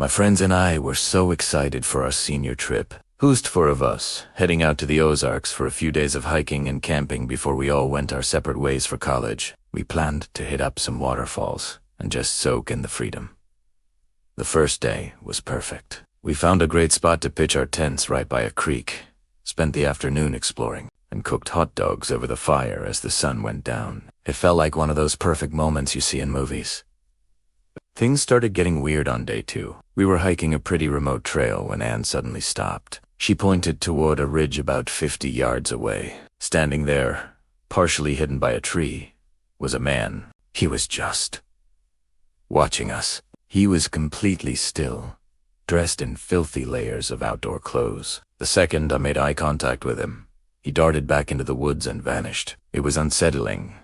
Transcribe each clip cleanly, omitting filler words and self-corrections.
My friends and I were so excited for our senior trip. Who's four of us, heading out to the Ozarks for a few days of hiking and camping before we all went our separate ways for college. We planned to hit up some waterfalls and just soak in the freedom. The first day was perfect. We found a great spot to pitch our tents right by a creek, spent the afternoon exploring, and cooked hot dogs over the fire as the sun went down. It felt like one of those perfect moments you see in movies. Things started getting weird on day 2. We were hiking a pretty remote trail when Anne suddenly stopped. She pointed toward a ridge about 50 yards away. Standing there, partially hidden by a tree, was a man. He was just watching us. He was completely still, dressed in filthy layers of outdoor clothes. The second I made eye contact with him, he darted back into the woods and vanished. It was unsettling,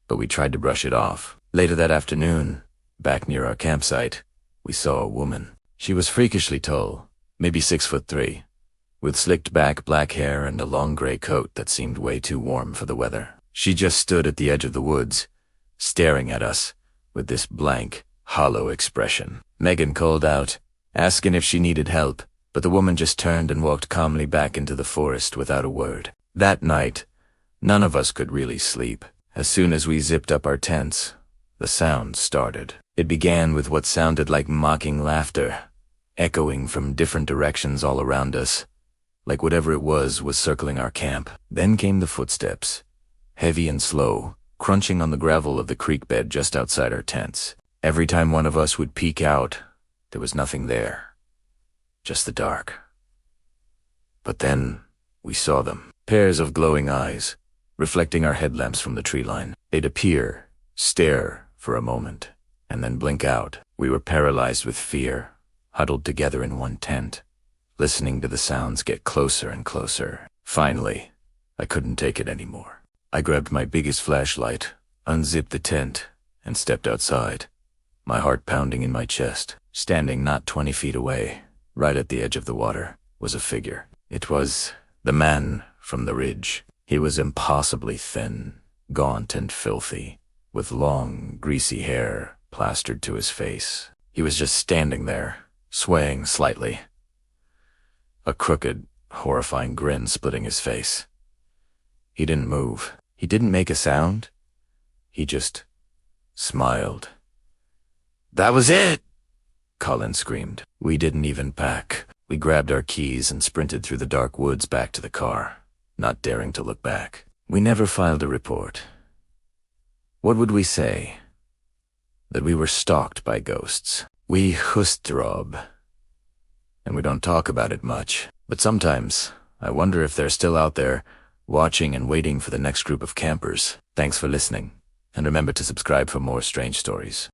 but we tried to brush it off. Later that afternoon, back near our campsite, we saw a woman. She was freakishly tall, maybe 6'3", with slicked back black hair and a long gray coat that seemed way too warm for the weather. She just stood at the edge of the woods, staring at us with this blank, hollow expression. Megan called out, asking if she needed help, but the woman just turned and walked calmly back into the forest without a word. That night, none of us could really sleep. As soon as we zipped up our tents, the sound started. It began with what sounded like mocking laughter, echoing from different directions all around us, like whatever it was circling our camp. Then came the footsteps, heavy and slow, crunching on the gravel of the creek bed just outside our tents. Every time one of us would peek out, there was nothing there, just the dark. But then we saw them, pairs of glowing eyes, reflecting our headlamps from the tree line. They'd appear, stare for a moment, and then blink out. We were paralyzed with fear, huddled together in one tent, listening to the sounds get closer and closer. Finally, I couldn't take it anymore. I grabbed my biggest flashlight, unzipped the tent, and stepped outside, my heart pounding in my chest. Standing not 20 feet away, right at the edge of the water, was a figure. It was the man from the ridge. He was impossibly thin, gaunt and filthy, with long, greasy hair plastered to his face. He was just standing there, swaying slightly, a crooked, horrifying grin splitting his face. He didn't move. He didn't make a sound. He just smiled. "That was it!" Colin screamed. We didn't even pack. We grabbed our keys and sprinted through the dark woods back to the car, not daring to look back. We never filed a report. What would we say? That we were stalked by ghosts. We Hustraub. And we don't talk about it much. But sometimes, I wonder if they're still out there, watching and waiting for the next group of campers. Thanks for listening, and remember to subscribe for more strange stories.